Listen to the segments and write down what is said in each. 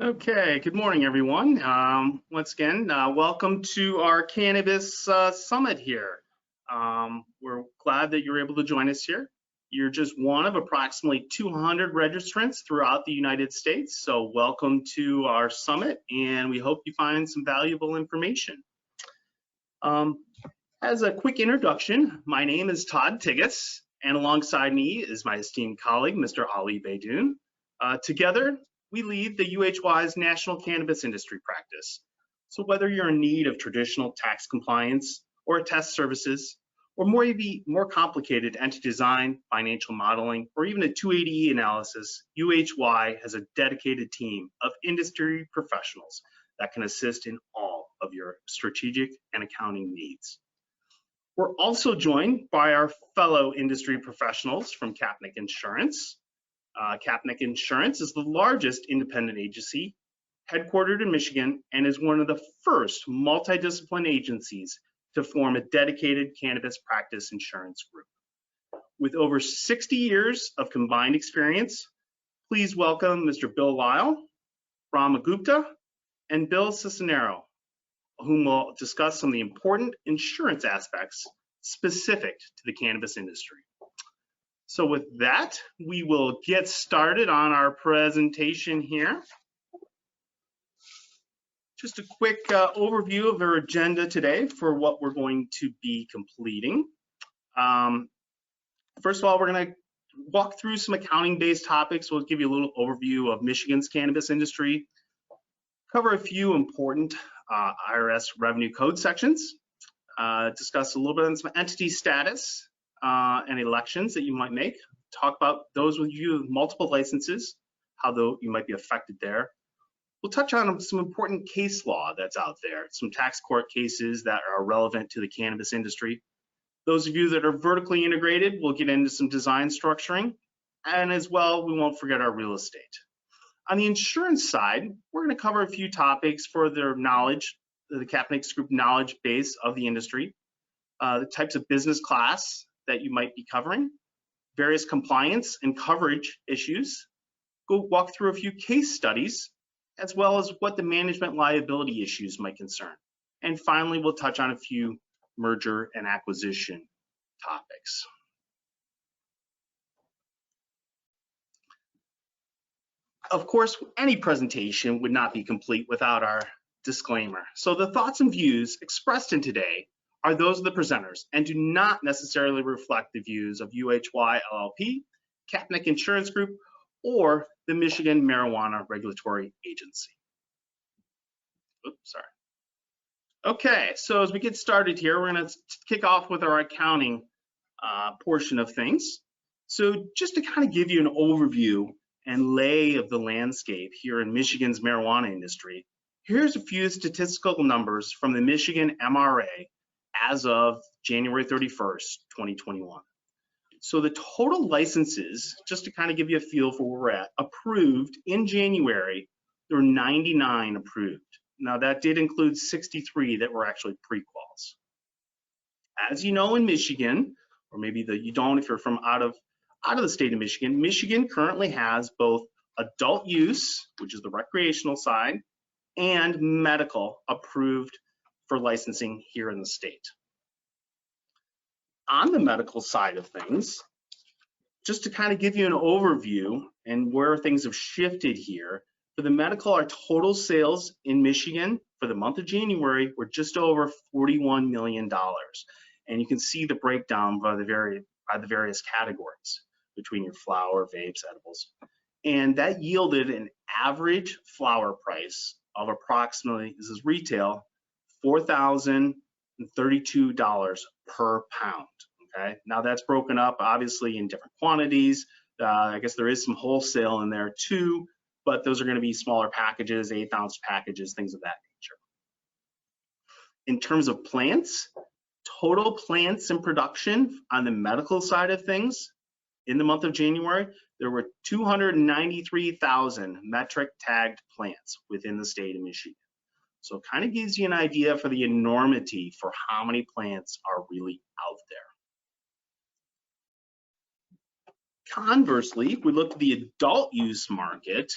Okay, good morning, everyone. Once again, welcome to our Cannabis Summit here. We're glad that you're able to join us here. You're just one of approximately 200 registrants throughout the United States, so welcome to our summit, and we hope you find some valuable information. As a quick introduction, my name is Todd Tiggis, and alongside me is my esteemed colleague, Mr. Ali Beydoun. Together, we lead the UHY's national cannabis industry practice. So whether you're in need of traditional tax compliance or test services, or maybe more complicated entity design, financial modeling, or even a 280E analysis, UHY has a dedicated team of industry professionals that can assist in all of your strategic and accounting needs. We're also joined by our fellow industry professionals from Kapnick Insurance. Kapnick Insurance is the largest independent agency headquartered in Michigan and is one of the first multidisciplinary agencies to form a dedicated cannabis practice insurance group. With over 60 years of combined experience, please welcome Mr. Bill Lyle, Rama Gupta, and Bill Cicinero, whom will discuss some of the important insurance aspects specific to the cannabis industry. So with that, we will get started on our presentation here. Just a quick overview of our agenda today for what we're going to be completing. First of all, we're going to walk through some accounting-based topics. We'll give you a little overview of Michigan's cannabis industry, cover a few important IRS revenue code sections, discuss a little bit on some entity status, and elections that you might make, talk about those with you with multiple licenses, how you might be affected there. We'll touch on some important case law that's out there, some tax court cases that are relevant to the cannabis industry. Those of you that are vertically integrated, we'll get into some design structuring, and as well, we won't forget our real estate. On the insurance side, we're going to cover a few topics for their knowledge, the Kapnick Group knowledge base of the industry, the types of business class that you might be covering, various compliance and coverage issues, go walk through a few case studies, as well as what the management liability issues might concern. And finally, we'll touch on a few merger and acquisition topics. Of course, any presentation would not be complete without our disclaimer. So the thoughts and views expressed in today are those of the presenters and do not necessarily reflect the views of UHY LLP, Kapnick Insurance Group, or the Michigan Marijuana Regulatory Agency. Oops, sorry. Okay, so as we get started here, we're going to kick off with our accounting portion of things. So just to kind of give you an overview and lay of the landscape here in Michigan's marijuana industry, here's a few statistical numbers from the Michigan MRA as of January 31st, 2021. So the total licenses, just to kind of give you a feel for where we're at, approved in January, there were 99 approved. Now that did include 63 that were actually pre-quals. As you know, in Michigan, or maybe you don't if you're from out of the state of Michigan, Michigan currently has both adult use, which is the recreational side, and medical approved for licensing here in the state. On the medical side of things, just to kind of give you an overview and where things have shifted here, for the medical, our total sales in Michigan for the month of January were just over $41 million. And you can see the breakdown by the various categories between your flower, vapes, edibles. And that yielded an average flower price of approximately, this is retail, $4,032 per pound. Okay, now that's broken up obviously in different quantities. I guess there is some wholesale in there too, but those are going to be smaller packages, 1/8-ounce packages, things of that nature. In terms of plants, total plants in production on the medical side of things in the month of January, there were 293,000 metric tagged plants within the state of Michigan. So it kind of gives you an idea for the enormity for how many plants are really out there. Conversely, if we look at the adult use market,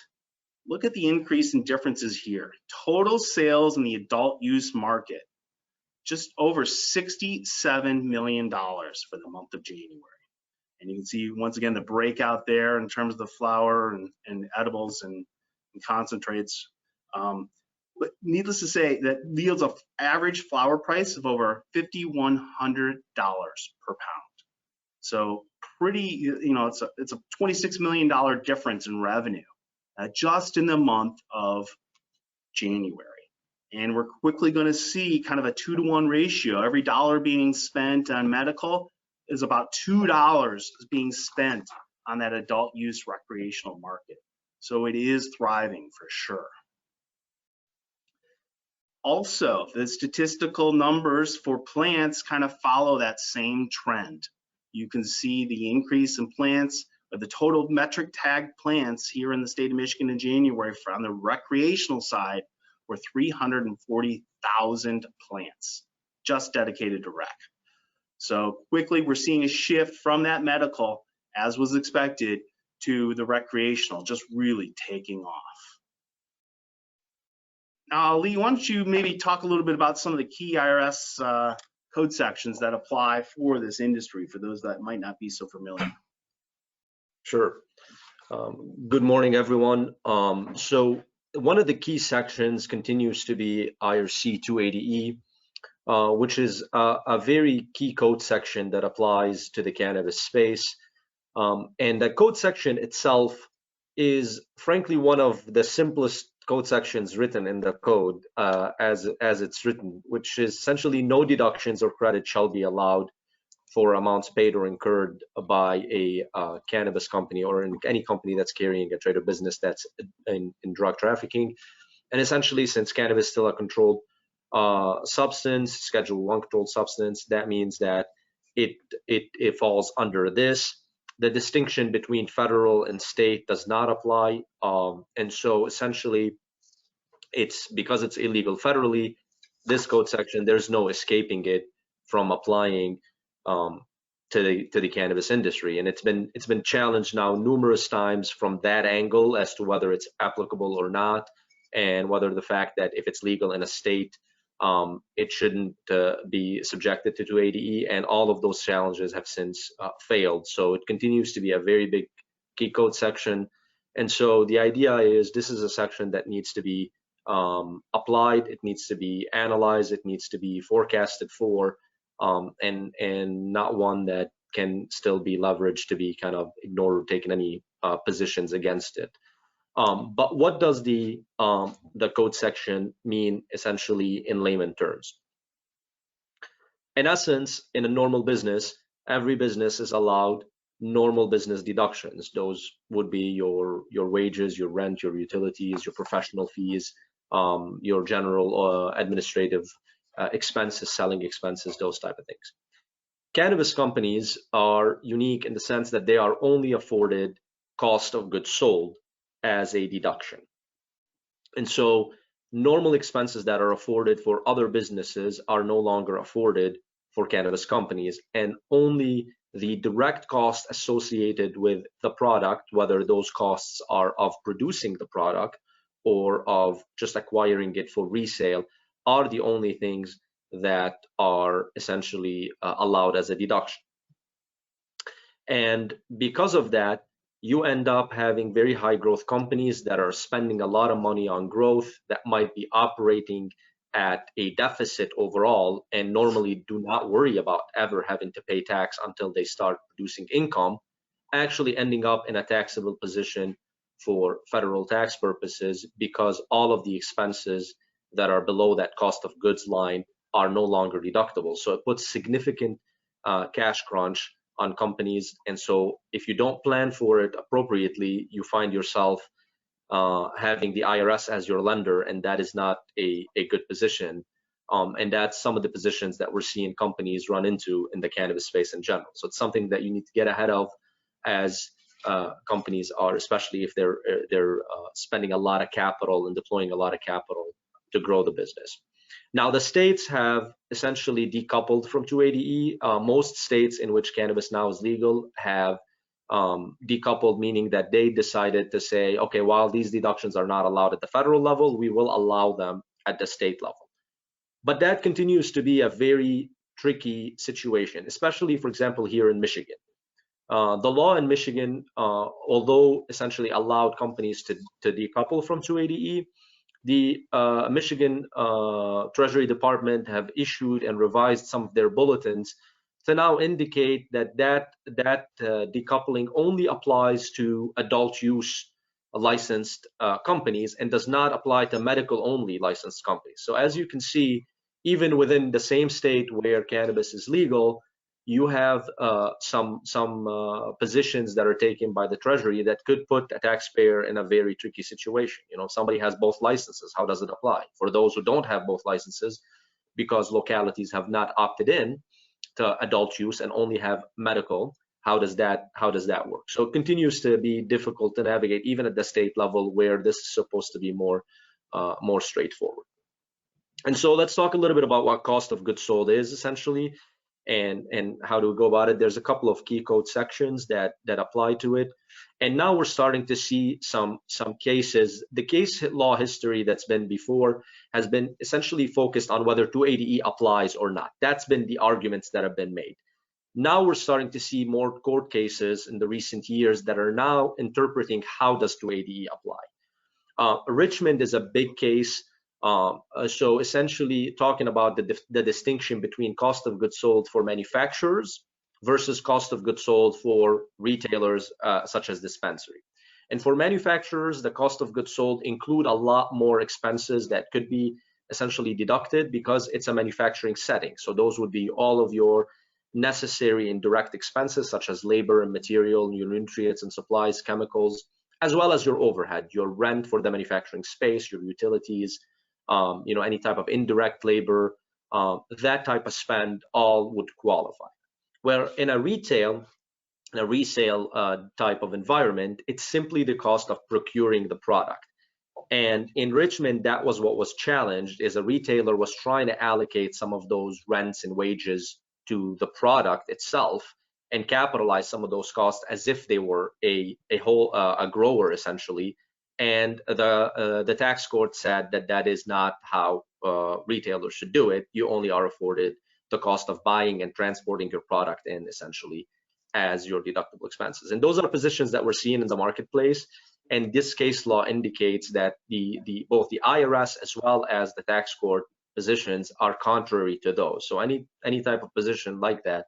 look at the increase in differences here. Total sales in the adult use market, just over $67 million for the month of January. And you can see, once again, the breakout there in terms of the flower and edibles and concentrates. But needless to say, that yields an average flower price of over $5,100 per pound. So pretty, you know, it's a $26 million difference in revenue just in the month of January. And we're quickly going to see kind of a 2-to-1 ratio. Every dollar being spent on medical is about $2 being spent on that adult use recreational market. So it is thriving for sure. Also, the statistical numbers for plants kind of follow that same trend. You can see the increase in plants, or the total metric tag plants here in the state of Michigan in January on the recreational side were 340,000 plants just dedicated to rec. So quickly we're seeing a shift from that medical, as was expected, to the recreational, just really taking off. Now, Lee, why don't you maybe talk a little bit about some of the key IRS code sections that apply for this industry, for those that might not be so familiar. Sure. Good morning, everyone. So one of the key sections continues to be IRC 280E, which is a very key code section that applies to the cannabis space. And the code section itself is frankly one of the simplest code sections written in the code as it's written, which is essentially no deductions or credit shall be allowed for amounts paid or incurred by a cannabis company or any company that's carrying a trade or business that's in drug trafficking. And essentially, since cannabis is still a controlled substance, Schedule 1 controlled substance, that means that it falls under this. The distinction between federal and state does not apply, and so essentially, it's because it's illegal federally. This code section, there's no escaping it from applying to the cannabis industry, and it's been challenged now numerous times from that angle as to whether it's applicable or not, and whether the fact that if it's legal in a state, it shouldn't be subjected to 280E, and all of those challenges have since failed. So it continues to be a very big key code section. And so the idea is this is a section that needs to be applied, it needs to be analyzed, it needs to be forecasted for, and not one that can still be leveraged to be kind of ignored or taken any positions against it. But what does the code section mean essentially in layman terms? In essence, in a normal business, every business is allowed normal business deductions. Those would be your wages, your rent, your utilities, your professional fees, your general administrative expenses, selling expenses, those type of things. Cannabis companies are unique in the sense that they are only afforded cost of goods sold as a deduction. And so normal expenses that are afforded for other businesses are no longer afforded for cannabis companies, and only the direct cost associated with the product, whether those costs are of producing the product or of just acquiring it for resale, are the only things that are essentially allowed as a deduction. And because of that, you end up having very high growth companies that are spending a lot of money on growth, that might be operating at a deficit overall and normally do not worry about ever having to pay tax until they start producing income, actually ending up in a taxable position for federal tax purposes because all of the expenses that are below that cost of goods line are no longer deductible. So it puts significant cash crunch on companies, and so if you don't plan for it appropriately, you find yourself having the IRS as your lender, and that is not a good position. And that's some of the positions that we're seeing companies run into in the cannabis space in general. So it's something that you need to get ahead of as companies are, especially if they're spending a lot of capital and deploying a lot of capital to grow the business. Now, the states have essentially decoupled from 280E. Most states in which cannabis now is legal have decoupled, meaning that they decided to say, okay, while these deductions are not allowed at the federal level, we will allow them at the state level. But that continues to be a very tricky situation, especially, for example, here in Michigan. The law in Michigan, although essentially allowed companies to decouple from 280E, the Michigan Treasury Department have issued and revised some of their bulletins to now indicate that decoupling only applies to adult use licensed companies and does not apply to medical only licensed companies. So as you can see, even within the same state where cannabis is legal, you have some positions that are taken by the Treasury that could put a taxpayer in a very tricky situation. You know, if somebody has both licenses, how does it apply? For those who don't have both licenses, because localities have not opted in to adult use and only have medical, how does that work? So it continues to be difficult to navigate even at the state level where this is supposed to be more straightforward. And so let's talk a little bit about what cost of goods sold is essentially, and how to go about it. There's a couple of key code sections that apply to it, and now we're starting to see some cases. The case law history that's been before has been essentially focused on whether 280E applies or not. That's been the arguments that have been made. Now we're starting to see more court cases in the recent years that are now interpreting how does 280E apply. Richmond is a big case. So essentially talking about the distinction between cost of goods sold for manufacturers versus cost of goods sold for retailers such as dispensary. And for manufacturers, the cost of goods sold include a lot more expenses that could be essentially deducted because it's a manufacturing setting. So those would be all of your necessary and direct expenses such as labor and material, your nutrients and supplies, chemicals, as well as your overhead, your rent for the manufacturing space, your utilities, you know, any type of indirect labor, that type of spend all would qualify. Where in a resale type of environment, it's simply the cost of procuring the product. And in Richmond, that was what was challenged, is a retailer was trying to allocate some of those rents and wages to the product itself and capitalize some of those costs as if they were a grower essentially. And the tax court said that is not how retailers should do it. You only are afforded the cost of buying and transporting your product in essentially as your deductible expenses. And those are positions that we're seeing in the marketplace. And this case law indicates that both the IRS as well as the tax court positions are contrary to those. So any type of position like that,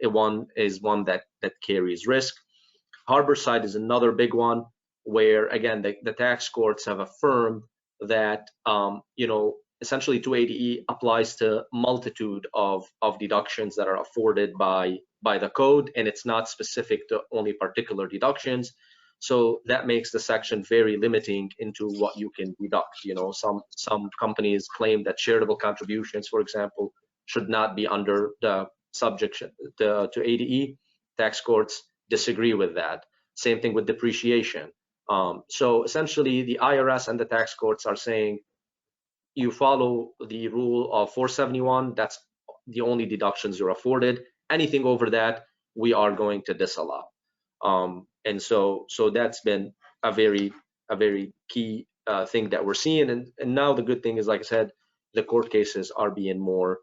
one that carries risk. Harborside is another big one, where again the tax courts have affirmed that you know, essentially 280E applies to multitude of deductions that are afforded by the code, and it's not specific to only particular deductions. So that makes the section very limiting into what you can deduct. You know, some companies claim that charitable contributions, for example, should not be under the subject to 80E. Tax courts disagree with that. Same thing with depreciation. So essentially, the IRS and the tax courts are saying you follow the rule of 471. That's the only deductions you're afforded. Anything over that, we are going to disallow. And so that's been a very key thing that we're seeing. And now the good thing is, like I said, the court cases are being more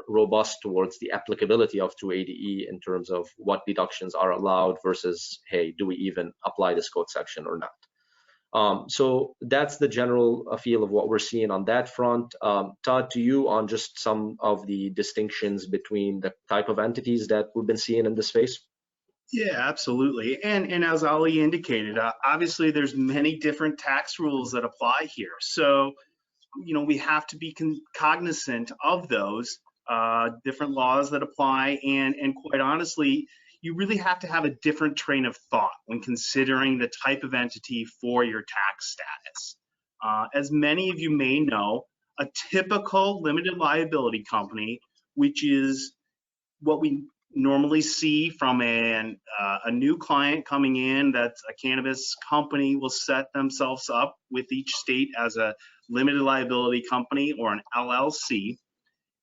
robust towards the applicability of 280E in terms of what deductions are allowed versus, hey, do we even apply this code section or not? So that's the general feel of what we're seeing on that front. Todd, to you on just some of the distinctions between the type of entities that we've been seeing in this space. Yeah, absolutely. And as Ali indicated, obviously there's many different tax rules that apply here. So, you know, we have to be cognizant of those different laws that apply. And quite honestly, you really have to have a different train of thought when considering the type of entity for your tax status. As many of you may know, a typical limited liability company, which is what we normally see from a new client coming in, that's a cannabis company, will set themselves up with each state as a limited liability company or an LLC.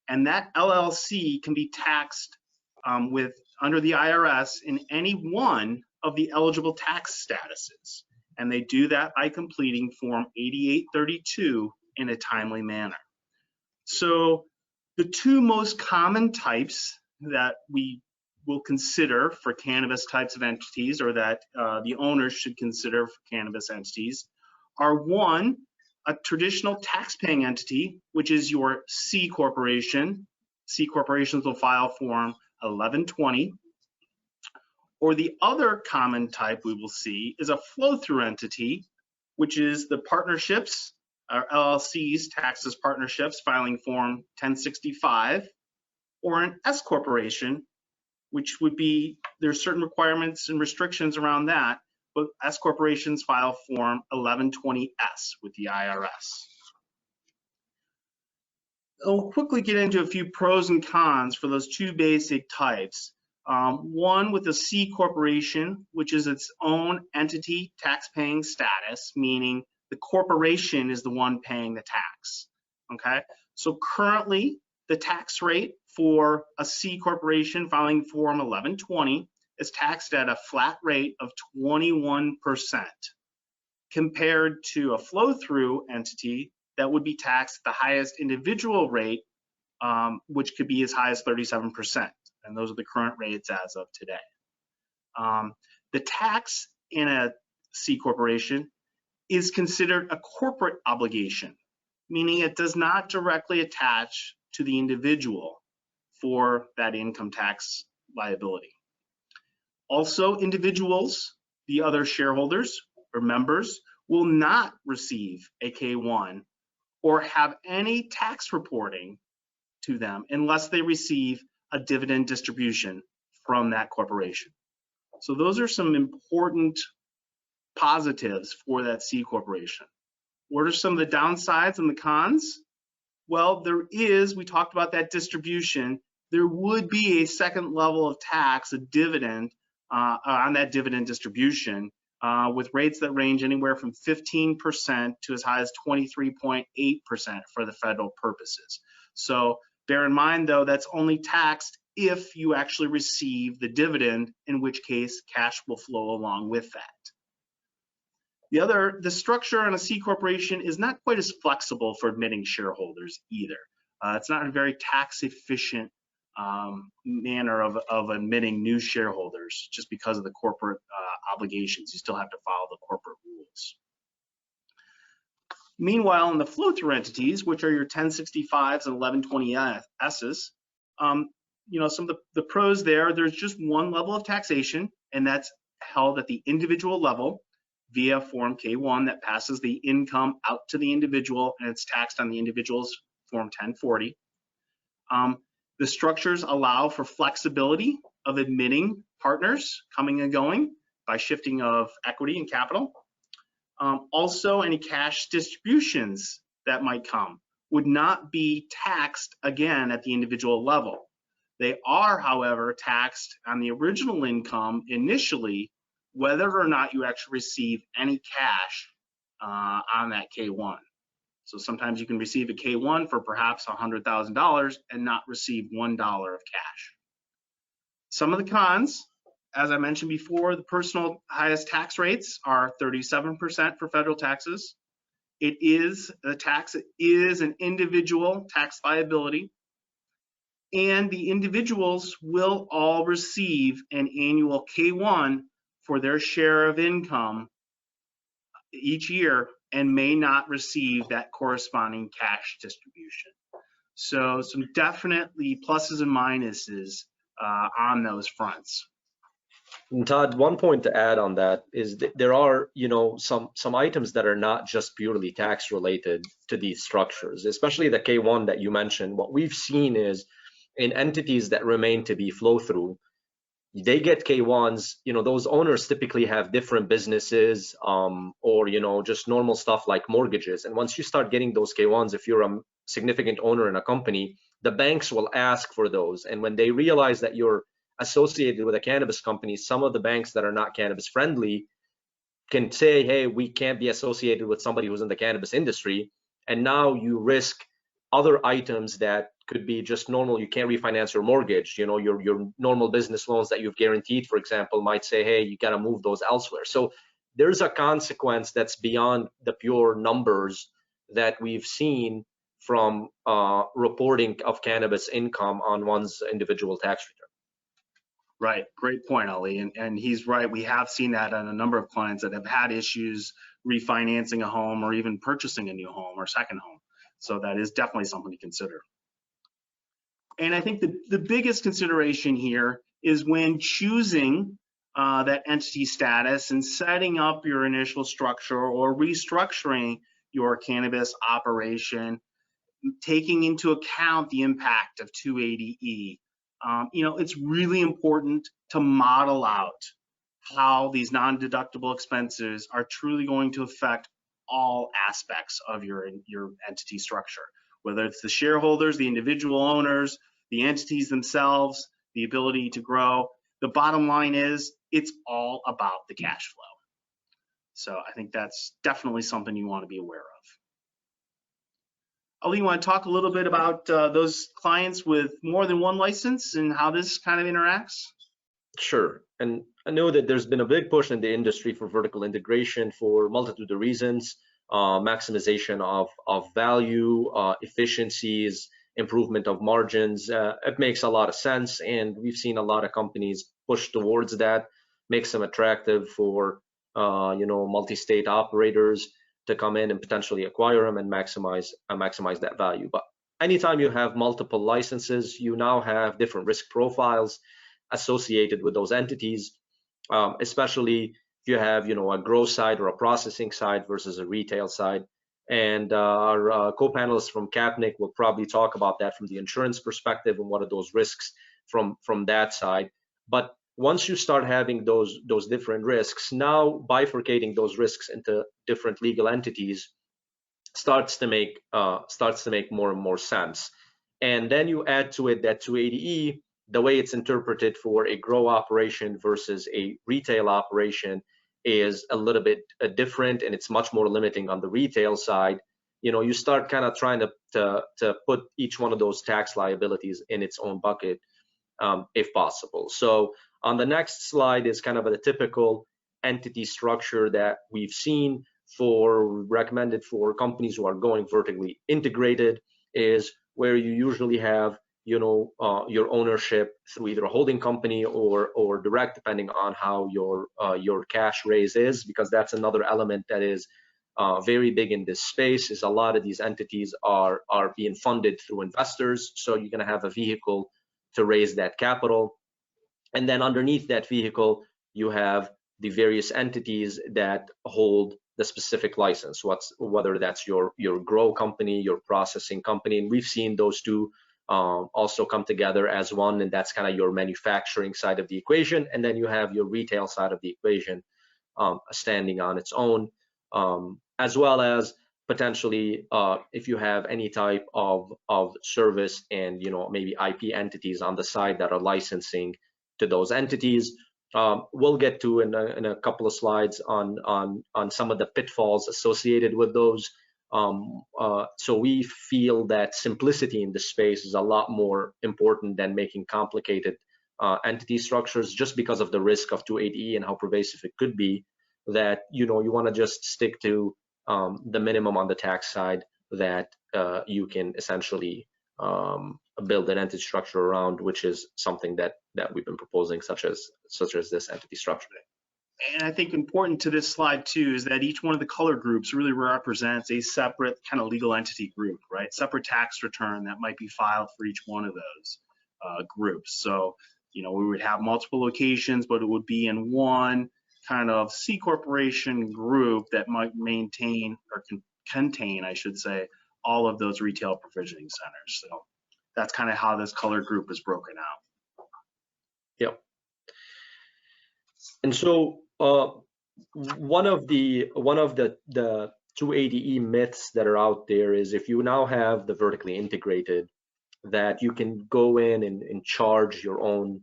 And that LLC can be taxed with under the IRS in any one of the eligible tax statuses. And they do that by completing Form 8832 in a timely manner. So the two most common types that we will consider for cannabis types of entities, or that the owners should consider for cannabis entities, are one, a traditional tax-paying entity, which is your C corporation. C corporations will file Form 1120. Or the other common type we will see is a flow-through entity, which is the partnerships, or LLCs, taxes partnerships, filing Form 1065, or an S corporation, which would be, there's certain requirements and restrictions around that, but S corporations file Form 1120S with the IRS. I'll quickly get into a few pros and cons for those two basic types. One with a C corporation, which is its own entity tax-paying status, meaning the corporation is the one paying the tax, okay? So currently, the tax rate for a C corporation filing Form 1120 is taxed at a flat rate of 21%, compared to a flow-through entity that would be taxed at the highest individual rate, which could be as high as 37%. And those are the current rates as of today. The tax in a C corporation is considered a corporate obligation, meaning it does not directly attach to the individual for that income tax liability. Also, individuals, the other shareholders or members, will not receive a K-1 or have any tax reporting to them unless they receive a dividend distribution from that corporation. So those are some important positives for that C corporation. What are some of the downsides and the cons? Well, we talked about that distribution. There would be a second level of tax, a dividend, on that dividend distribution, with rates that range anywhere from 15% to as high as 23.8% for the federal purposes. So bear in mind, though, that's only taxed if you actually receive the dividend, in which case cash will flow along with that. The structure on a C corporation is not quite as flexible for admitting shareholders either. It's not a very tax efficient manner of admitting new shareholders, just because of the corporate obligations. You still have to follow the corporate rules. Meanwhile, in the flow-through entities, which are your 1065s and 1120Ss, some of the pros there's just one level of taxation, and that's held at the individual level via Form K-1 that passes the income out to the individual, and it's taxed on the individual's Form 1040. The structures allow for flexibility of admitting partners coming and going by shifting of equity and capital. Also, any cash distributions that might come would not be taxed again at the individual level. They are, however, taxed on the original income initially, whether or not you actually receive any cash on that K-1. So sometimes you can receive a K-1 for perhaps $100,000 and not receive $1 of cash. Some of the cons, as I mentioned before, the personal highest tax rates are 37% for federal taxes. The tax is an individual tax liability, and the individuals will all receive an annual K-1 for their share of income each year and may not receive that corresponding cash distribution. So some definitely pluses and minuses on those fronts. And Todd, one point to add on that is that there are, some items that are not just purely tax related to these structures, especially the K-1 that you mentioned. What we've seen is in entities that remain to be flow through, they get K-1s, those owners typically have different businesses or, just normal stuff like mortgages. And once you start getting those K-1s, if you're a significant owner in a company, the banks will ask for those. And when they realize that you're associated with a cannabis company, some of the banks that are not cannabis friendly can say, hey, we can't be associated with somebody who's in the cannabis industry. And now you risk other items that could be just normal. You can't refinance your mortgage. You know, your normal business loans that you've guaranteed, for example, might say, hey, you got to move those elsewhere. So there's a consequence that's beyond the pure numbers that we've seen from reporting of cannabis income on one's individual tax return. Right, great point, Ali, and he's right. We have seen that on a number of clients that have had issues refinancing a home or even purchasing a new home or second home. So that is definitely something to consider. And I think the biggest consideration here is when choosing that entity status and setting up your initial structure or restructuring your cannabis operation, taking into account the impact of 280E. You know, it's really important to model out how these non-deductible expenses are truly going to affect all aspects of your entity structure, whether it's the shareholders, the individual owners, the entities themselves, the ability to grow. The bottom line is it's all about the cash flow. So I think that's definitely something you want to be aware of. Ali, you want to talk a little bit about those clients with more than one license and how this kind of interacts? Sure. And I know that there's been a big push in the industry for vertical integration for a multitude of reasons, maximization of value, efficiencies, improvement of margins. It makes a lot of sense, and we've seen a lot of companies push towards that, makes them attractive for multi-state operators to come in and potentially acquire them and maximize that value. But anytime you have multiple licenses, you now have different risk profiles associated with those entities, especially if you have a grow side or a processing side versus a retail side. And our co-panelists from CAPNIC will probably talk about that from the insurance perspective and what are those risks from that side. But once you start having those different risks, now bifurcating those risks into different legal entities starts to make more and more sense. And then you add to it that 280E, the way it's interpreted for a grow operation versus a retail operation is a little bit different, and it's much more limiting on the retail side. You start kind of trying to put each one of those tax liabilities in its own bucket, if possible. So on the next slide is kind of a typical entity structure that we've seen recommended for companies who are going vertically integrated, is where you usually have your ownership through either a holding company or direct, depending on how your cash raise is, because that's another element that is very big in this space. Is a lot of these entities are being funded through investors, so you're going to have a vehicle to raise that capital. And then underneath that vehicle, you have the various entities that hold the specific license, whether that's your grow company, your processing company. And we've seen those two also come together as one, and that's kind of your manufacturing side of the equation. And then you have your retail side of the equation standing on its own, as well as potentially if you have any type of service and maybe IP entities on the side that are licensing to those entities. We'll get to in a couple of slides on some of the pitfalls associated with those. So we feel that simplicity in this space is a lot more important than making complicated entity structures, just because of the risk of 280E and how pervasive it could be, that you want to just stick to the minimum on the tax side that you can essentially build an entity structure around, which is something that we've been proposing, such as this entity structure. And I think important to this slide too is that each one of the color groups really represents a separate kind of legal entity group, right? Separate tax return that might be filed for each one of those groups. So, we would have multiple locations, but it would be in one kind of C corporation group that might maintain or contain, I should say, all of those retail provisioning centers. So that's kind of how this color group is broken out. Yep. And so one of the 280E myths that are out there is, if you now have the vertically integrated, that you can go in and charge your own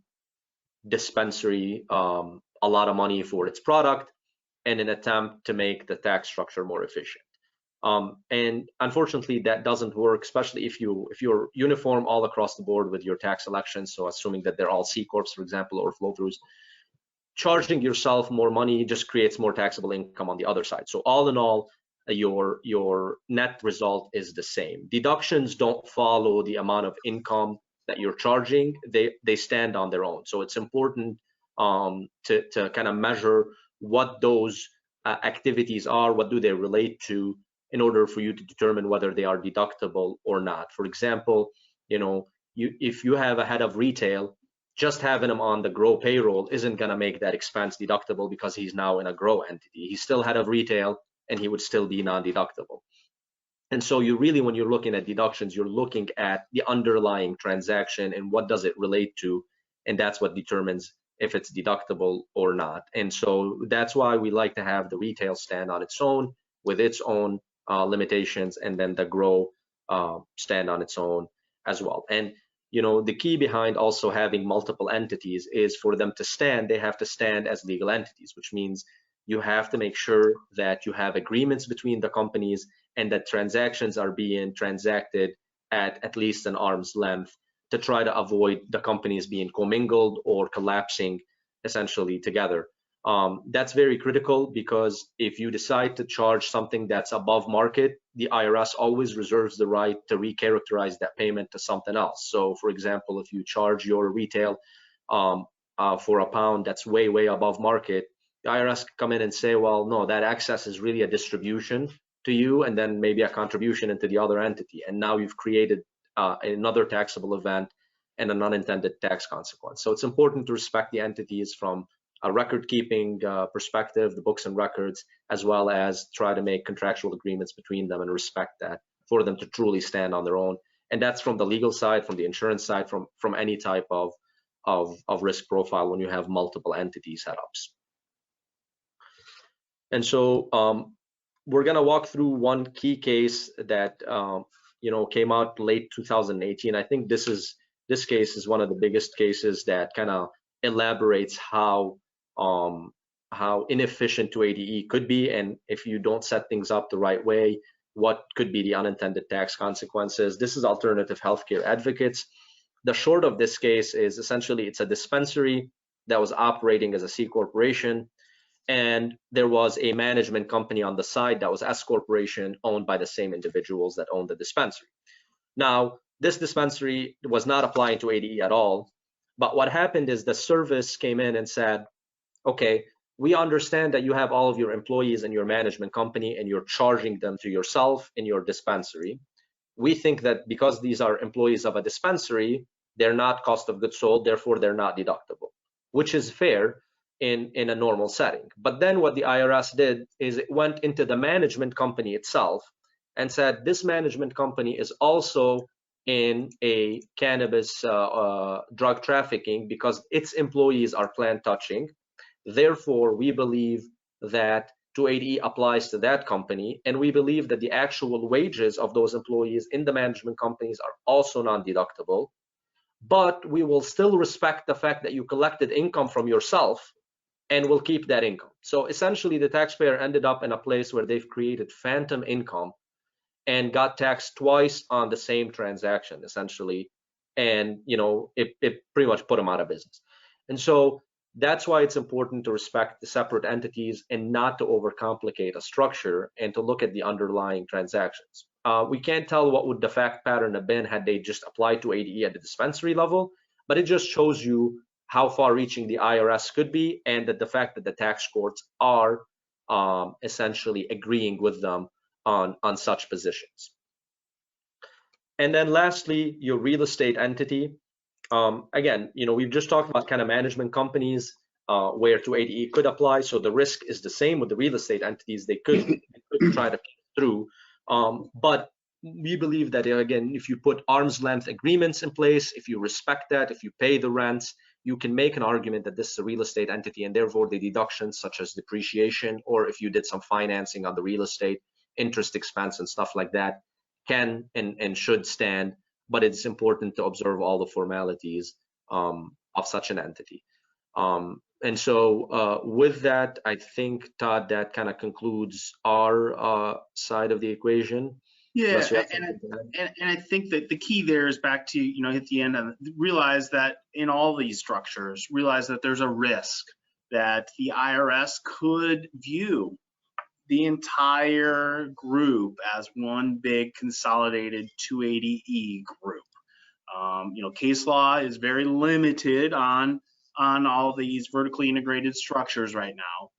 dispensary a lot of money for its product in an attempt to make the tax structure more efficient. And unfortunately, that doesn't work, especially if you're uniform all across the board with your tax elections. So assuming that they're all C corps, for example, or flow-throughs, charging yourself more money just creates more taxable income on the other side. So all in all, your net result is the same. Deductions don't follow the amount of income that you're charging. They stand on their own. So it's important to kind of measure what those activities are, what do they relate to, in order for you to determine whether they are deductible or not. For example, if you have a head of retail, just having him on the grow payroll isn't going to make that expense deductible because he's now in a grow entity. He's still head of retail and he would still be non-deductible. And so you really, when you're looking at deductions, you're looking at the underlying transaction and what does it relate to, and that's what determines if it's deductible or not. And so that's why we like to have the retail stand on its own with its own limitations, and then the grow stand on its own as well. And the key behind also having multiple entities is for them to stand, they have to stand as legal entities, which means you have to make sure that you have agreements between the companies and that transactions are being transacted at least an arm's length to try to avoid the companies being commingled or collapsing essentially together. That's very critical, because if you decide to charge something that's above market, the IRS always reserves the right to recharacterize that payment to something else. So for example, if you charge your retail for a pound that's way, way above market, the IRS can come in and say, well, no, that excess is really a distribution to you, and then maybe a contribution into the other entity. And now you've created another taxable event and an unintended tax consequence. So it's important to respect the entities from a record-keeping perspective, the books and records, as well as try to make contractual agreements between them and respect that for them to truly stand on their own. And that's from the legal side, from the insurance side, from any type of risk profile when you have multiple entity setups. And so we're going to walk through one key case that came out late 2018. I think this case is one of the biggest cases that kind of elaborates how inefficient 280E could be, and if you don't set things up the right way, what could be the unintended tax consequences. This is Alternative Healthcare Advocates. The short of this case is essentially it's a dispensary that was operating as a C corporation, and there was a management company on the side that was S corporation, owned by the same individuals that owned the dispensary. Now, this dispensary was not applying to 280E at all, but what happened is the service came in and said, okay, we understand that you have all of your employees in your management company and you're charging them to yourself in your dispensary. We think that because these are employees of a dispensary, they're not cost of goods sold, therefore they're not deductible, which is fair in a normal setting. But then what the IRS did is it went into the management company itself and said, this management company is also in a cannabis drug trafficking because its employees are plant touching. Therefore, we believe that 280E applies to that company, and we believe that the actual wages of those employees in the management companies are also non-deductible, but we will still respect the fact that you collected income from yourself and will keep that income. So essentially, the taxpayer ended up in a place where they've created phantom income and got taxed twice on the same transaction, essentially. And it pretty much put them out of business. And so that's why it's important to respect the separate entities and not to overcomplicate a structure and to look at the underlying transactions. We can't tell what would the fact pattern have been had they just applied to 280E at the dispensary level, but it just shows you how far-reaching the IRS could be, and that the fact that the tax courts are essentially agreeing with them on such positions. And then lastly, your real estate entity. Again, we've just talked about kind of management companies where 280E could apply. So the risk is the same with the real estate entities. They could try to get through. But we believe that, again, if you put arm's length agreements in place, if you respect that, if you pay the rents, you can make an argument that this is a real estate entity, and therefore the deductions such as depreciation, or if you did some financing on the real estate, interest expense and stuff like that, can and should stand. But it's important to observe all the formalities of such an entity. And so with that, I think, Todd, that kind of concludes our side of the equation. Yeah, Unless you have something to add. and I think that the key there is back to, at the end, of realize that in all these structures, realize that there's a risk that the IRS could view the entire group as one big consolidated 280E group. Case law is very limited on all these vertically integrated structures right now,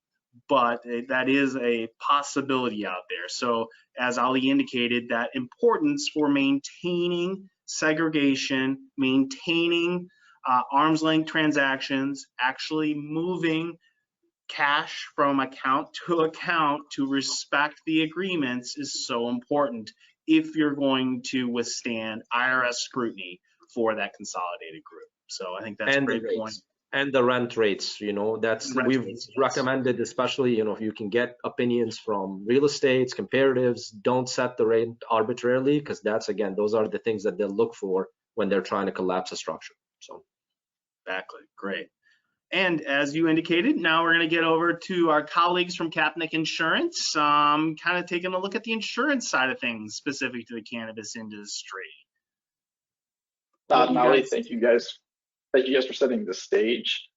but that is a possibility out there. So as Ali indicated, that importance for maintaining segregation, maintaining arm's length transactions, actually moving cash from account to respect the agreements is so important if you're going to withstand IRS scrutiny for that consolidated group. So I think that's a great point. And the rent rates, we've recommended, especially, if you can get opinions from real estates, comparatives, don't set the rate arbitrarily, because those are the things that they'll look for when they're trying to collapse a structure. So exactly, great. And as you indicated, now we're going to get over to our colleagues from Kapnick Insurance, kind of taking a look at the insurance side of things specific to the cannabis industry. Todd and Ali, thank you guys for setting the stage.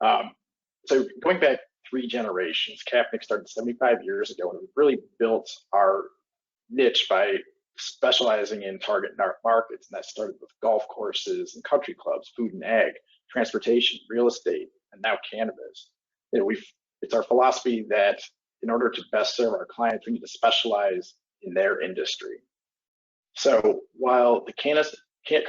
So going back 3 generations, Kapnick started 75 years ago, and we really built our niche by specializing in target markets, and that started with golf courses and country clubs, food and ag, transportation, real estate, and now cannabis. It's our philosophy that in order to best serve our clients, we need to specialize in their industry. So while the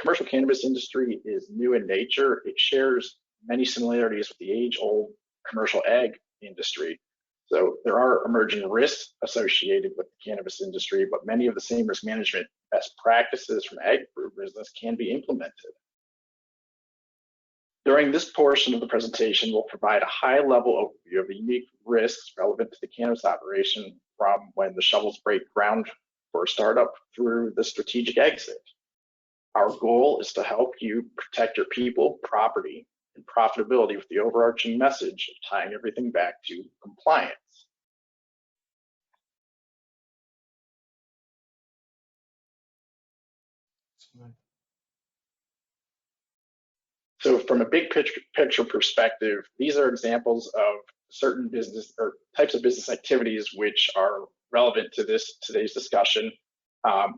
commercial cannabis industry is new in nature, it shares many similarities with the age-old commercial ag industry. So there are emerging risks associated with the cannabis industry, but many of the same risk management best practices from agribusiness can be implemented. During this portion of the presentation, we'll provide a high-level overview of the unique risks relevant to the cannabis operation, from when the shovels break ground for a startup through the strategic exit. Our goal is to help you protect your people, property, and profitability with the overarching message of tying everything back to compliance. So from a big picture perspective, these are examples of certain business or types of business activities which are relevant to today's discussion,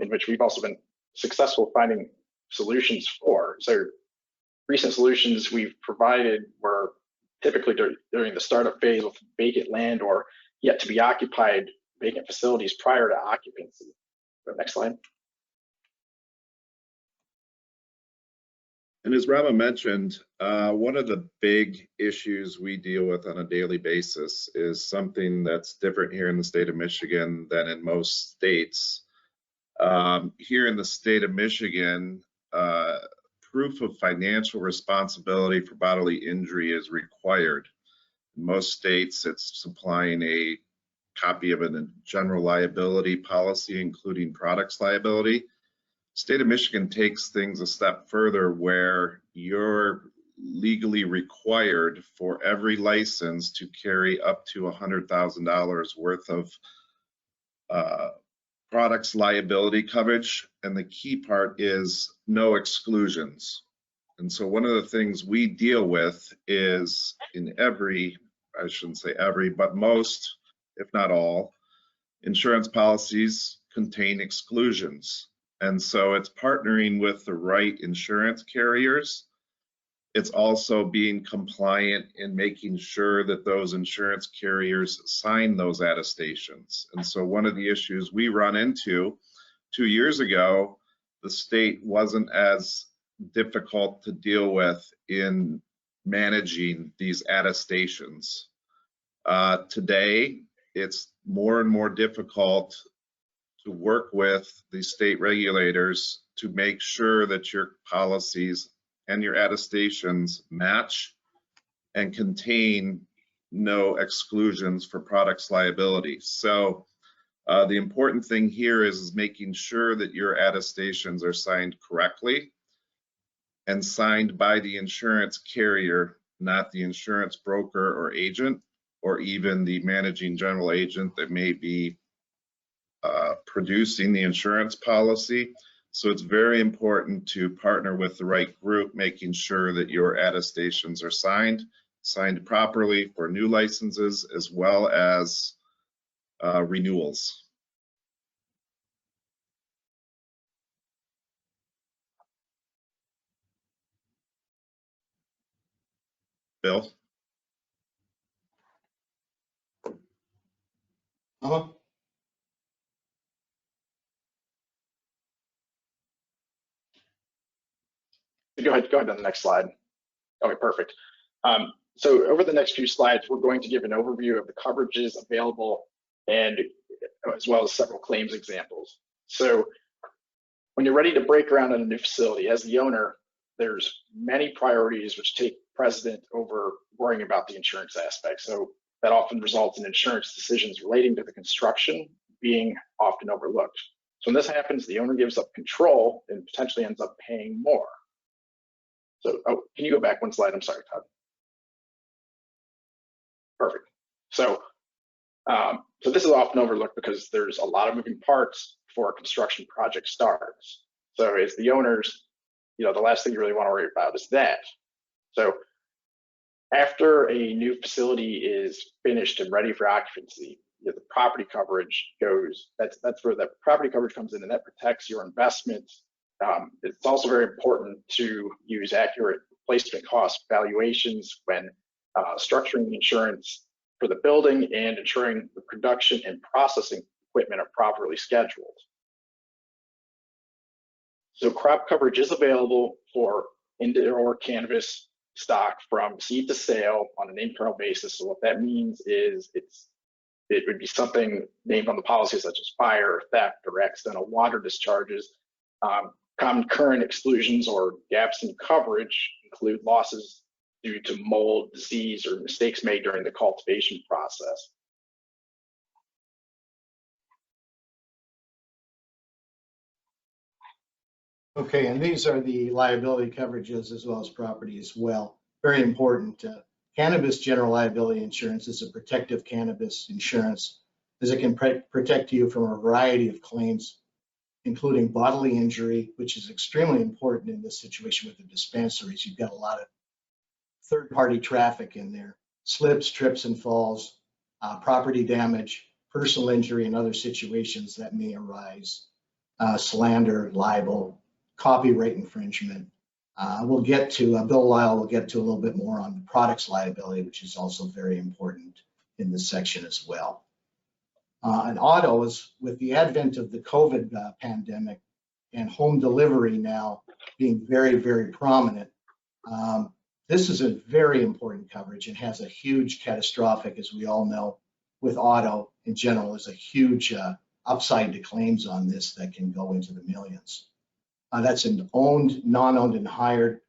in which we've also been successful finding solutions for. So recent solutions we've provided were typically during the startup phase with vacant land or yet to be occupied vacant facilities prior to occupancy. So next slide. And as Rama mentioned, one of the big issues we deal with on a daily basis is something that's different here in the state of Michigan than in most states. Here in the state of Michigan, proof of financial responsibility for bodily injury is required. In most states, it's supplying a copy of a general liability policy, including products liability. State of Michigan takes things a step further, where you're legally required for every license to carry up to $100,000 worth of products liability coverage, and the key part is no exclusions. And so one of the things we deal with is in every, I shouldn't say every, but most, if not all, insurance policies contain exclusions. And so it's partnering with the right insurance carriers. It's also being compliant in making sure that those insurance carriers sign those attestations. And so one of the issues we run into 2 years ago, the state wasn't as difficult to deal with in managing these attestations. Today, it's more and more difficult to work with the state regulators to make sure that your policies and your attestations match and contain no exclusions for products liability. So the important thing here is making sure that your attestations are signed correctly and signed by the insurance carrier not the insurance broker or agent, or even the managing general agent that may be producing the insurance policy. So it's very important to partner with the right group, making sure that your attestations are signed properly for new licenses as well as renewals. Bill? Uh-huh. Go ahead on the next slide. Okay, perfect. So over the next few slides, we're going to give an overview of the coverages available and as well as several claims examples. So when you're ready to break ground on a new facility, as the owner, there's many priorities which take precedent over worrying about the insurance aspect. So that often results in insurance decisions relating to the construction being often overlooked. So when this happens, the owner gives up control and potentially ends up paying more. So, can you go back one slide? I'm sorry, Todd. Perfect. So, so this is often overlooked because there's a lot of moving parts before a construction project starts. So as the owners, the last thing you really want to worry about is that. So after a new facility is finished and ready for occupancy, the property coverage goes, that's where the property coverage comes in, and that protects your investment. It's also very important to use accurate replacement cost valuations when structuring the insurance for the building and ensuring the production and processing equipment are properly scheduled. So crop coverage is available for indoor cannabis stock from seed to sale on an internal basis. So what that means is it would be something named on the policy such as fire, theft, or accidental water discharges. Common current exclusions or gaps in coverage include losses due to mold, disease, or mistakes made during the cultivation process. Okay, and these are the liability coverages as well as property as well. Very important. Cannabis general liability insurance is a protective cannabis insurance, as it can protect you from a variety of claims, including bodily injury, which is extremely important in this situation with the dispensaries. You've got a lot of third-party traffic in there, slips, trips, and falls, property damage, personal injury, and other situations that may arise, slander, libel, copyright infringement. We'll get to, Bill Lyle will get to a little bit more on the products liability, which is also very important in this section as well. And auto is, with the advent of the COVID pandemic and home delivery now being very, very prominent, this is a very important coverage and has a huge catastrophic, as we all know, with auto in general, is a huge upside to claims on this that can go into the millions. That's an owned, non-owned, and hired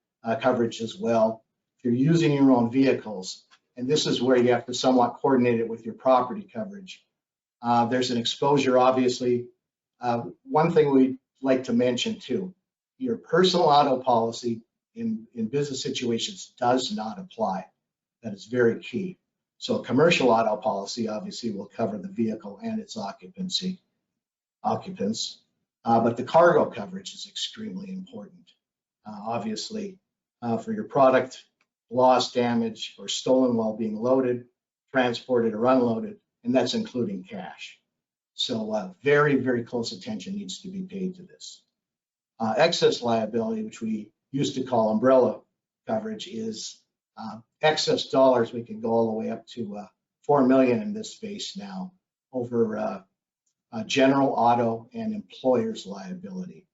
coverage as well. If you're using your own vehicles, and this is where you have to somewhat coordinate it with your property coverage. There's an exposure, obviously. One thing we'd like to mention too, your personal auto policy in business situations does not apply. That is very key. So a commercial auto policy obviously will cover the vehicle and its occupants. But the cargo coverage is extremely important. Obviously, for your product, loss, damage, or stolen while being loaded, transported, or unloaded, and that's including cash. So very, very close attention needs to be paid to this. Excess liability, which we used to call umbrella coverage, is excess dollars. We can go all the way up to 4 million in this space now over general auto and employer's liability.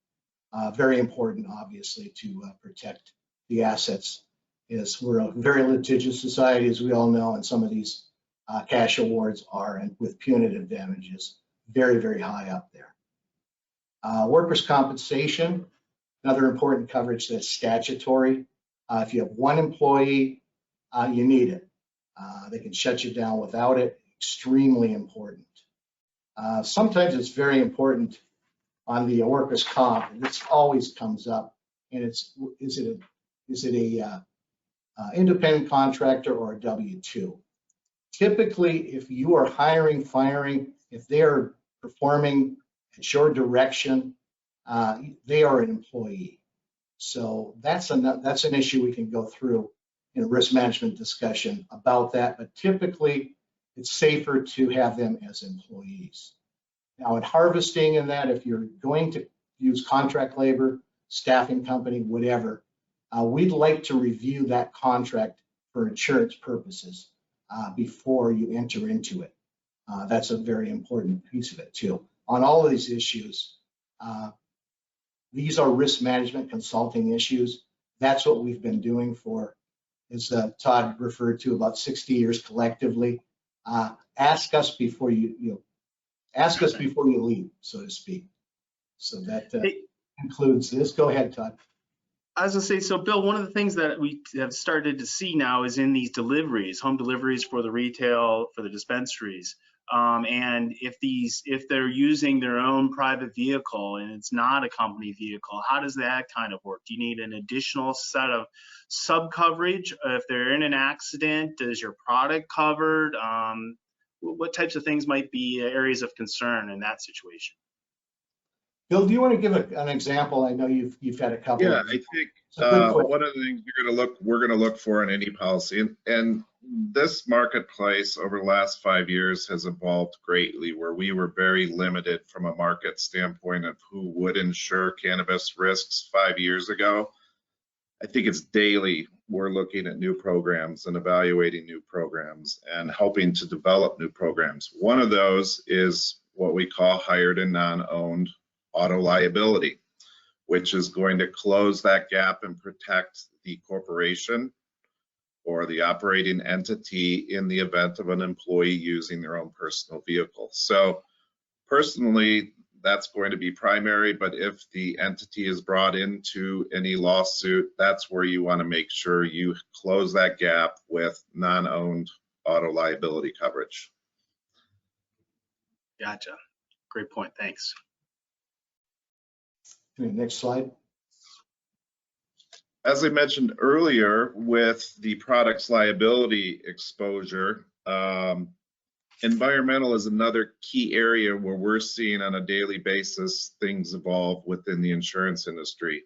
Very important, obviously, to protect the assets. We're a very litigious society, as we all know, and some of these cash awards are, and with punitive damages, very, very high up there. Workers' compensation, another important coverage that's statutory. If you have one employee, you need it. They can shut you down without it. Extremely important. Sometimes it's very important on the workers' comp, and this always comes up. And it's is it a independent contractor, or a W-2. Typically, if you are hiring, firing, if they are performing at your direction, they are an employee. So that's an issue we can go through in a risk management discussion about that, but typically it's safer to have them as employees. Now in harvesting and that, if you're going to use contract labor, staffing company, whatever, we'd like to review that contract for insurance purposes before you enter into it. That's a very important piece of it too. On all of these issues, these are risk management consulting issues. That's what we've been doing for, as Todd referred to, about 60 years collectively. Ask us before you leave, so to speak. So that concludes this. Go ahead, Todd. I was gonna say, so Bill, one of the things that we have started to see now is in these deliveries, home deliveries for the retail, for the dispensaries. And if they're using their own private vehicle and it's not a company vehicle, how does that kind of work? Do you need an additional set of sub coverage? If they're in an accident, is your product covered? What types of things might be areas of concern in that situation? Bill, do you want to give an example? I know you've had a couple. Yeah, I think one of the things we're going to look for in any policy, and this marketplace over the last 5 years has evolved greatly, where we were very limited from a market standpoint of who would insure cannabis risks 5 years ago. I think it's daily we're looking at new programs and evaluating new programs and helping to develop new programs. One of those is what we call hired and non-owned auto liability, which is going to close that gap and protect the corporation or the operating entity in the event of an employee using their own personal vehicle. So personally, that's going to be primary, but if the entity is brought into any lawsuit, that's where you want to make sure you close that gap with non-owned auto liability coverage. Gotcha. Great point. Thanks. Next slide. As I mentioned earlier, with the product's liability exposure, environmental is another key area where we're seeing on a daily basis things evolve within the insurance industry.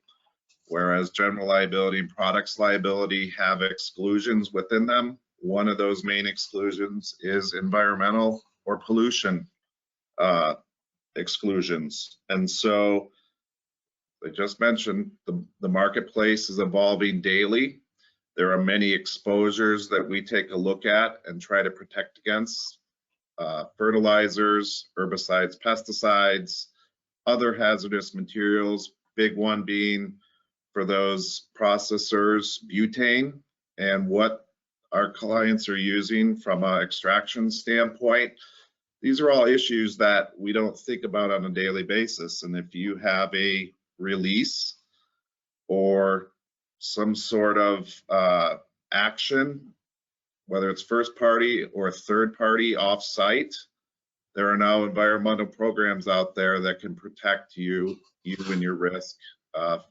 Whereas general liability and products liability have exclusions within them, one of those main exclusions is environmental or pollution exclusions. And so I just mentioned the marketplace is evolving daily. There are many exposures that we take a look at and try to protect against. Fertilizers, herbicides, pesticides, other hazardous materials, big one being for those processors, butane, and what our clients are using from an extraction standpoint. These are all issues that we don't think about on a daily basis. And if you have a release or some sort of action, whether it's first party or third party off-site, there are now environmental programs out there that can protect you and your risk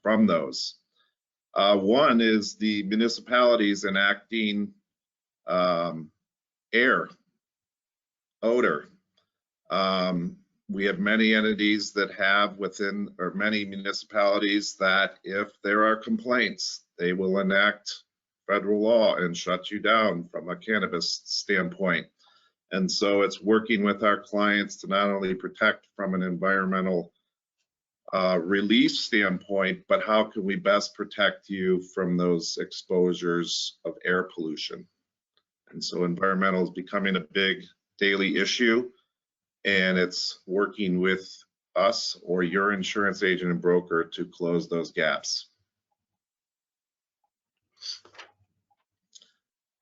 from those. One is the municipalities enacting air, odor. We have many entities that have within, or many municipalities that if there are complaints, they will enact federal law and shut you down from a cannabis standpoint. And so it's working with our clients to not only protect from an environmental release standpoint, but how can we best protect you from those exposures of air pollution? And so environmental is becoming a big daily issue, and it's working with us or your insurance agent and broker to close those gaps.